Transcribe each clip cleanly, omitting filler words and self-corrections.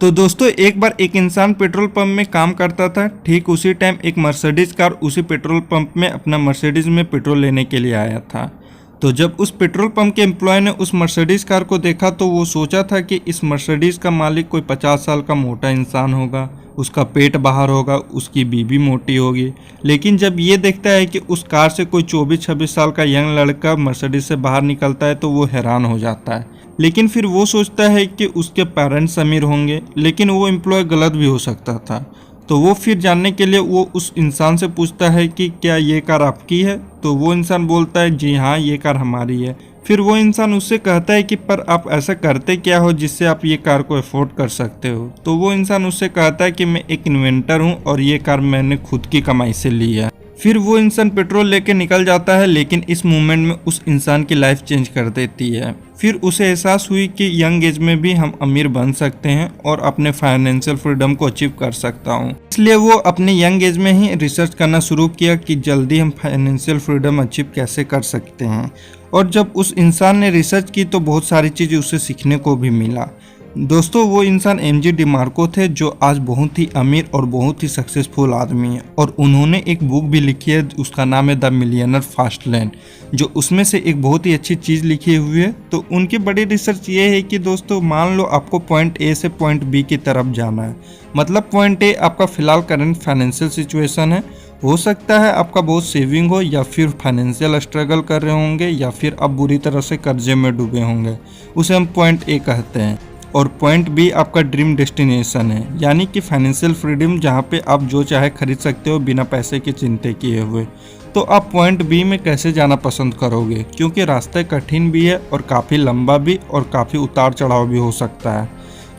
तो दोस्तों एक बार एक इंसान पेट्रोल पंप में काम करता था। ठीक उसी टाइम एक मर्सिडीज कार उसी पेट्रोल पंप में अपना मर्सिडीज में पेट्रोल लेने के लिए आया था। तो जब उस पेट्रोल पंप के एम्प्लॉय ने उस मर्सिडीज कार को देखा तो वो सोचा था कि इस मर्सिडीज का मालिक कोई 50 साल का मोटा इंसान होगा, उसका पेट बाहर होगा, उसकी बीबी मोटी होगी। लेकिन जब ये देखता है कि उस कार से कोई 24-26 साल का यंग लड़का मर्सिडीज से बाहर निकलता है तो वो हैरान हो जाता है। लेकिन फिर वो सोचता है कि उसके पेरेंट्स अमीर होंगे, लेकिन वो एम्प्लॉय गलत भी हो सकता था। तो वो फिर जानने के लिए वो उस इंसान से पूछता है कि क्या ये कार आपकी है। तो वो इंसान बोलता है जी हाँ, ये कार हमारी है। फिर वो इंसान उससे कहता है कि पर आप ऐसा करते क्या हो जिससे आप ये कार को अफोर्ड कर सकते हो। तो वो इंसान उससे कहता है कि मैं एक इन्वेंटर हूँ और ये कार मैंने खुद की कमाई से ली है। फिर वो इंसान पेट्रोल लेके निकल जाता है, लेकिन इस मूवमेंट में उस इंसान की लाइफ चेंज कर देती है। फिर उसे एहसास हुई कि यंग एज में भी हम अमीर बन सकते हैं और अपने फाइनेंशियल फ्रीडम को अचीव कर सकता हूँ। इसलिए वो अपने यंग एज में ही रिसर्च करना शुरू किया कि जल्दी हम फाइनेंशियल फ्रीडम अचीव कैसे कर सकते हैं। और जब उस इंसान ने रिसर्च की तो बहुत सारी चीज़ें उसे सीखने को भी मिला। दोस्तों वो इंसान एमजी डिमार्को थे, जो आज बहुत ही अमीर और बहुत ही सक्सेसफुल आदमी है। और उन्होंने एक बुक भी लिखी है, उसका नाम है द मिलियनर फास्ट लैन, जो उसमें से एक बहुत ही अच्छी चीज़ लिखी हुई है। तो उनकी बड़ी रिसर्च ये है कि दोस्तों मान लो आपको पॉइंट ए से पॉइंट बी की तरफ जाना है। मतलब पॉइंट ए आपका फिलहाल करंट फाइनेंशियल सिचुएशन है। हो सकता है आपका बहुत सेविंग हो, या फिर फाइनेंशियल स्ट्रगल कर रहे होंगे, या फिर आप बुरी तरह से कर्जे में डूबे होंगे। उसे हम पॉइंट ए कहते हैं। और पॉइंट बी आपका ड्रीम डेस्टिनेशन है, यानी कि फाइनेंशियल फ्रीडम, जहाँ पे आप जो चाहे खरीद सकते हो बिना पैसे की चिंता किए हुए। तो आप पॉइंट बी में कैसे जाना पसंद करोगे, क्योंकि रास्ता कठिन भी है और काफ़ी लंबा भी और काफ़ी उतार चढ़ाव भी हो सकता है।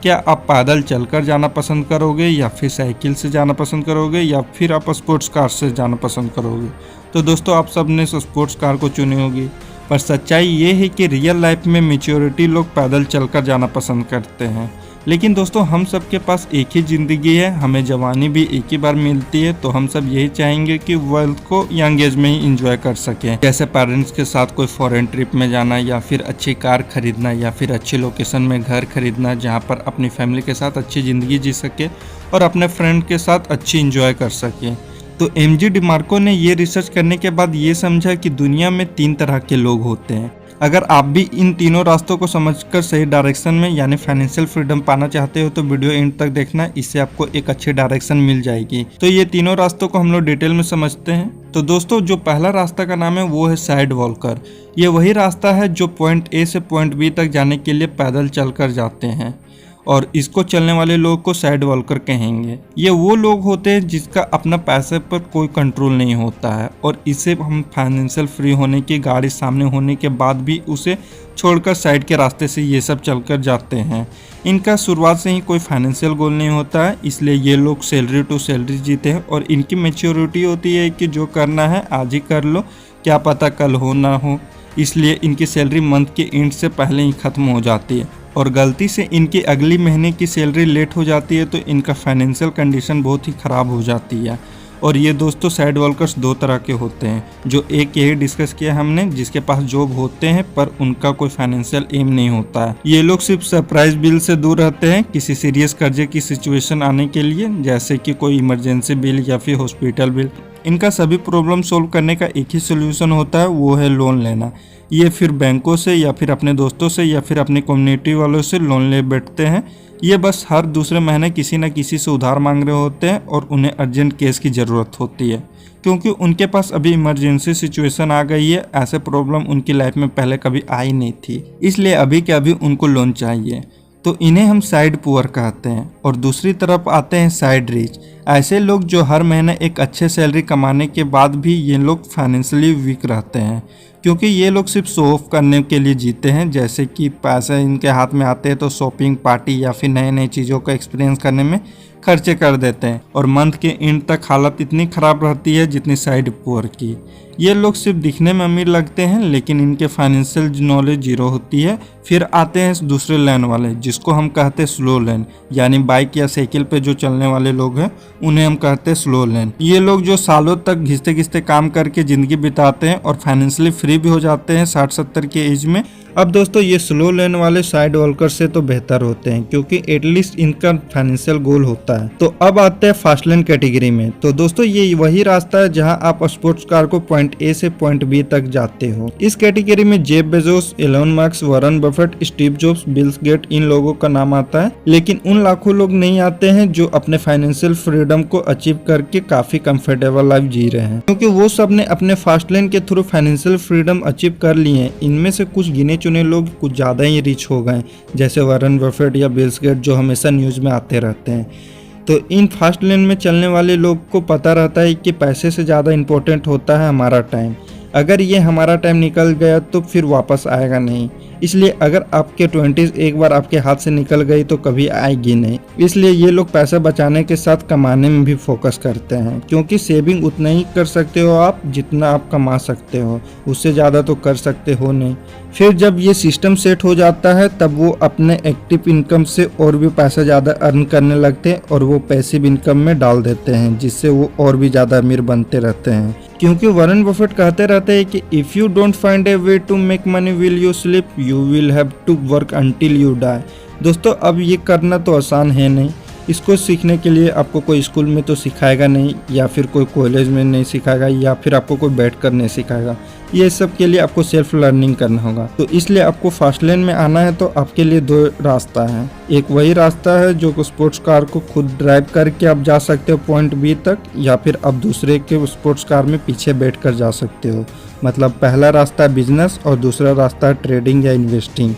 क्या आप पैदल चलकर जाना पसंद करोगे, या फिर साइकिल से जाना पसंद करोगे, या फिर आप स्पोर्ट्स कार से जाना पसंद करोगे। तो दोस्तों आप सब ने स्पोर्ट्स कार को चुनी होगी, पर सच्चाई ये है कि रियल लाइफ में मेच्योरिटी लोग पैदल चलकर जाना पसंद करते हैं। लेकिन दोस्तों हम सब के पास एक ही ज़िंदगी है, हमें जवानी भी एक ही बार मिलती है। तो हम सब यही चाहेंगे कि वेल्थ को यंग एज में ही इंजॉय कर सकें, जैसे पेरेंट्स के साथ कोई फॉरेन ट्रिप में जाना, या फिर अच्छी कार खरीदना, या फिर अच्छी लोकेशन में घर खरीदना, जहाँ पर अपनी फैमिली के साथ अच्छी ज़िंदगी जी सके और अपने फ्रेंड के साथ अच्छी इंजॉय कर सके। तो एमजी डिमार्को ने ये रिसर्च करने के बाद ये समझा कि दुनिया में 3 तरह के लोग होते हैं। अगर आप भी इन तीनों रास्तों को समझकर सही डायरेक्शन में यानी फाइनेंशियल फ्रीडम पाना चाहते हो तो वीडियो एंड तक देखना, इससे आपको एक अच्छी डायरेक्शन मिल जाएगी। तो ये तीनों रास्तों को हम लोग डिटेल में समझते हैं। तो दोस्तों जो पहला रास्ता का नाम है वो है साइड वॉकर। ये वही रास्ता है जो पॉइंट ए से पॉइंट बी तक जाने के लिए पैदल चलकर जाते हैं, और इसको चलने वाले लोग को साइड वॉकर कहेंगे। ये वो लोग होते हैं जिसका अपना पैसे पर कोई कंट्रोल नहीं होता है, और इसे हम फाइनेंशियल फ्री होने की गाड़ी सामने होने के बाद भी उसे छोड़कर साइड के रास्ते से ये सब चलकर जाते हैं। इनका शुरुआत से ही कोई फाइनेंशियल गोल नहीं होता है, इसलिए ये लोग सैलरी टू सैलरी जीते हैं। और इनकी मैच्योरिटी होती है कि जो करना है आज ही कर लो, क्या पता कल हो ना हो। इसलिए इनकी सैलरी मंथ के एंड से पहले ही ख़त्म हो जाती है, और गलती से इनकी अगली महीने की सैलरी लेट हो जाती है तो इनका फाइनेंशियल कंडीशन बहुत ही ख़राब हो जाती है। और ये दोस्तों साइड वर्कर्स 2 तरह के होते हैं, जो एक यही डिस्कस किया हमने, जिसके पास जॉब होते हैं पर उनका कोई फाइनेंशियल एम नहीं होता है। ये लोग सिर्फ सरप्राइज बिल से दूर रहते हैं किसी सीरियस कर्जे की सिचुएशन आने के लिए, जैसे कि कोई इमरजेंसी बिल या फिर हॉस्पिटल बिल। इनका सभी प्रॉब्लम सोल्व करने का एक ही सोल्यूशन होता है, वो है लोन लेना। ये फिर बैंकों से या फिर अपने दोस्तों से या फिर अपने कम्युनिटी वालों से लोन ले बैठते हैं। ये बस हर दूसरे महीने किसी न किसी से उधार मांग रहे होते हैं, और उन्हें अर्जेंट केस की ज़रूरत होती है, क्योंकि उनके पास अभी इमरजेंसी सिचुएशन आ गई है। ऐसे प्रॉब्लम उनकी लाइफ में पहले कभी आई नहीं थी, इसलिए अभी के अभी उनको लोन चाहिए। तो इन्हें हम साइड पुअर कहते हैं। और दूसरी तरफ आते हैं साइड रिच। ऐसे लोग जो हर महीने एक अच्छे सैलरी कमाने के बाद भी ये लोग फाइनेंशियली वीक रहते हैं, क्योंकि ये लोग सिर्फ शो ऑफ करने के लिए जीते हैं। जैसे कि पैसे इनके हाथ में आते हैं तो शॉपिंग, पार्टी या फिर नए नई चीज़ों का एक्सपीरियंस करने में खर्चे कर देते हैं, और मंथ के एंड तक हालत इतनी ख़राब रहती है जितनी साइड पुअर की। ये लोग सिर्फ दिखने में अमीर लगते हैं, लेकिन इनके फाइनेंशियल नॉलेज जीरो होती है। फिर आते हैं दूसरे लेन वाले, जिसको हम कहते हैं स्लो लेन, यानी बाइक या साइकिल पे जो चलने वाले लोग हैं उन्हें हम कहते हैं स्लो लेन। ये लोग जो सालों तक घिसते घिसते काम करके ज़िंदगी बिताते हैं और फाइनेंशियली फ्री भी हो जाते हैं 60-70 के एज में, अब दोस्तों ये स्लो लेन वाले साइड वॉकर से तो बेहतर होते हैं क्योंकि एटलीस्ट इनका फाइनेंशियल गोल होता है। तो अब आते हैं फास्ट लेन कैटेगरी में। तो दोस्तों ये वही रास्ता है जहां आप स्पोर्ट्स कार को पॉइंट ए से पॉइंट बी तक जाते हो। इस कैटेगरी में Jeff Bezos, Elon Musk, Warren Buffett, Steve Jobs, Bill Gates इन लोगों का नाम आता है, लेकिन उन लाखों लोग नहीं आते हैं जो अपने फाइनेंशियल फ्रीडम को अचीव करके काफी कंफर्टेबल लाइफ जी रहे हैं, क्योंकि वो सब ने अपने फास्ट लेन के थ्रू फाइनेंशियल फ्रीडम अचीव कर लिए हैं। इनमें से कुछ गिने चुने लोग कुछ ज्यादा ही रिच हो गए, जैसे वॉरेन बफेट या बिल गेट्स जो हमेशा न्यूज में आते रहते हैं। तो इन फास्ट लेन में चलने वाले लोग को पता रहता है कि पैसे से ज़्यादा इम्पोर्टेंट होता है हमारा टाइम। अगर ये हमारा टाइम निकल गया तो फिर वापस आएगा नहीं, इसलिए अगर आपके 20s एक बार आपके हाथ से निकल गई तो कभी आएगी नहीं। इसलिए ये लोग पैसा बचाने के साथ कमाने में भी फोकस करते हैं, क्योंकि सेविंग उतना ही कर सकते हो आप जितना आप कमा सकते हो, उससे ज़्यादा तो कर सकते हो नहीं। फिर जब ये सिस्टम सेट हो जाता है तब वो अपने एक्टिव इनकम से और भी पैसा ज़्यादा अर्न करने लगते हैं और वो पैसिव इनकम में डाल देते हैं, जिससे वो और भी ज़्यादा अमीर बनते रहते हैं। क्योंकि वॉरेन बफेट कहते रहते हैं कि if you don't find a way to make money will you sleep, you will have to work until you die. दोस्तों अब ये करना तो आसान है नहीं, इसको सीखने के लिए आपको कोई स्कूल में तो सिखाएगा नहीं, या फिर कोई कॉलेज में नहीं सिखाएगा, या फिर आपको कोई बैठ कर नहीं सिखाएगा। ये सब के लिए आपको सेल्फ लर्निंग करना होगा। तो इसलिए आपको फास्ट लेन में आना है तो आपके लिए दो रास्ता है। एक वही रास्ता है जो स्पोर्ट्स कार को खुद ड्राइव करके आप जा सकते हो पॉइंट बी तक, या फिर आप दूसरे के स्पोर्ट्स कार में पीछे बैठ कर जा सकते हो। मतलब पहला रास्ता है बिजनेस और दूसरा रास्ता है ट्रेडिंग या इन्वेस्टिंग।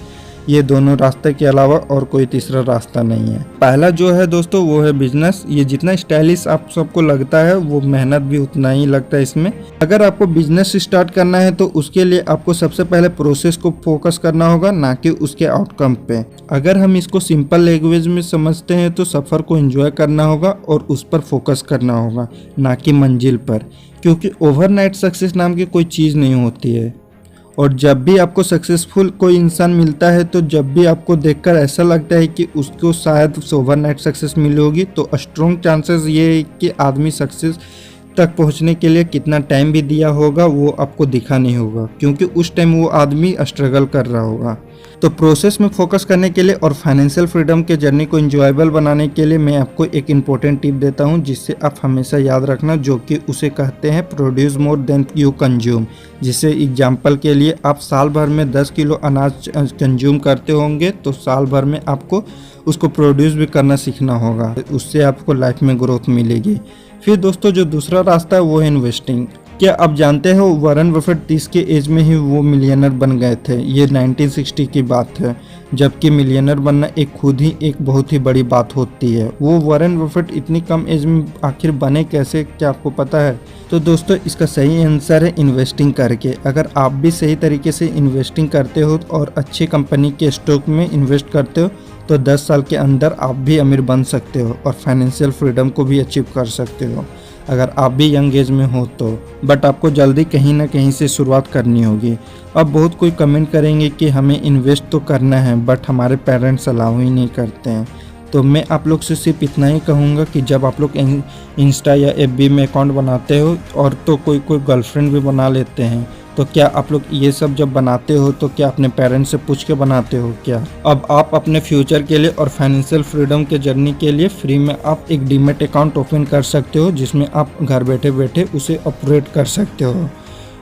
ये दोनों रास्ते के अलावा और कोई तीसरा रास्ता नहीं है। पहला जो है दोस्तों वो है बिजनेस। ये जितना स्टाइलिश आप सबको लगता है वो मेहनत भी उतना ही लगता है इसमें। अगर आपको बिजनेस स्टार्ट करना है तो उसके लिए आपको सबसे पहले प्रोसेस को फोकस करना होगा, ना कि उसके आउटकम पे। अगर हम इसको सिंपल लैंग्वेज में समझते हैं तो सफ़र को एंजॉय करना होगा और उस पर फोकस करना होगा, ना कि मंजिल पर, क्योंकि ओवरनाइट सक्सेस नाम की कोई चीज़ नहीं होती है। और जब भी आपको सक्सेसफुल कोई इंसान मिलता है तो जब भी आपको देखकर ऐसा लगता है कि उसको शायद ओवरनाइट सक्सेस मिली होगी, तो स्ट्रॉन्ग चांसेस ये है कि आदमी सक्सेस तक पहुंचने के लिए कितना टाइम भी दिया होगा वो आपको दिखा नहीं होगा, क्योंकि उस टाइम वो आदमी स्ट्रगल कर रहा होगा। तो प्रोसेस में फोकस करने के लिए और फाइनेंशियल फ्रीडम के जर्नी को इंजॉयबल बनाने के लिए मैं आपको एक इम्पोर्टेंट टिप देता हूं, जिससे आप हमेशा याद रखना, जो कि उसे कहते हैं produce more than you consume. जिसे एग्जाम्पल के लिए आप साल भर में 10 किलो अनाज कंज्यूम करते होंगे तो साल भर में आपको उसको प्रोड्यूस भी करना सीखना होगा, उससे आपको लाइफ में ग्रोथ मिलेगी। फिर दोस्तों जो दूसरा रास्ता है वो है इन्वेस्टिंग। क्या आप जानते हो वॉरेन बफेट 30 के एज में ही वो मिलियनर बन गए थे। ये 1960 की बात है, जबकि मिलियनर बनना एक खुद ही एक बहुत ही बड़ी बात होती है। वो वॉरेन बफेट इतनी कम एज में आखिर बने कैसे, क्या आपको पता है? तो दोस्तों इसका सही आंसर है इन्वेस्टिंग करके। अगर आप भी सही तरीके से इन्वेस्टिंग करते हो और अच्छी कंपनी के स्टॉक में इन्वेस्ट करते हो तो 10 साल के अंदर आप भी अमीर बन सकते हो और फाइनेंशियल फ्रीडम को भी अचीव कर सकते हो, अगर आप भी यंग एज में हो तो। बट आपको जल्दी कहीं ना कहीं से शुरुआत करनी होगी। अब बहुत कोई कमेंट करेंगे कि हमें इन्वेस्ट तो करना है बट हमारे पेरेंट्स अलाउ ही नहीं करते हैं। तो मैं आप लोग से सिर्फ इतना ही कहूँगा कि जब आप लोग इंस्टा या FB में अकाउंट बनाते हो और तो कोई गर्लफ्रेंड भी बना लेते हैं, तो क्या आप लोग ये सब जब बनाते हो तो क्या अपने पेरेंट्स से पूछ के बनाते हो क्या? अब आप अपने फ्यूचर के लिए और फाइनेंशियल फ्रीडम के जर्नी के लिए फ्री में आप एक डीमैट अकाउंट ओपन कर सकते हो, जिसमें आप घर बैठे बैठे उसे ऑपरेट कर सकते हो।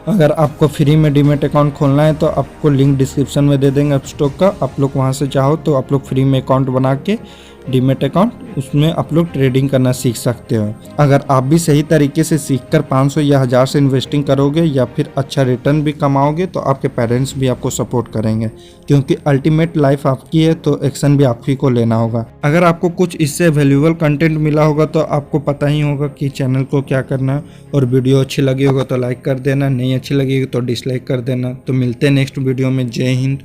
अगर आपको फ्री में डीमैट अकाउंट खोलना है तो आपको लिंक डिस्क्रिप्शन में दे देंगे ऐप स्टॉक का। आप लोग वहां से चाहो तो आप लोग फ्री में अकाउंट बना के डीमैट अकाउंट, उसमें आप लोग ट्रेडिंग करना सीख सकते हो। अगर आप भी सही तरीके से सीखकर 500 या 1000 से इन्वेस्टिंग करोगे या फिर अच्छा रिटर्न भी कमाओगे तो आपके पेरेंट्स भी आपको सपोर्ट करेंगे, क्योंकि अल्टीमेट लाइफ आपकी है तो एक्शन भी आप ही को लेना होगा। अगर आपको कुछ इससे वैल्यूएबल कंटेंट मिला होगा तो आपको पता ही होगा कि चैनल को क्या करना है, और वीडियो अच्छी लगी होगा तो लाइक कर देना, नहीं अच्छी लगेगी तो डिसलाइक कर देना। तो मिलते हैं नेक्स्ट वीडियो में। जय हिंद।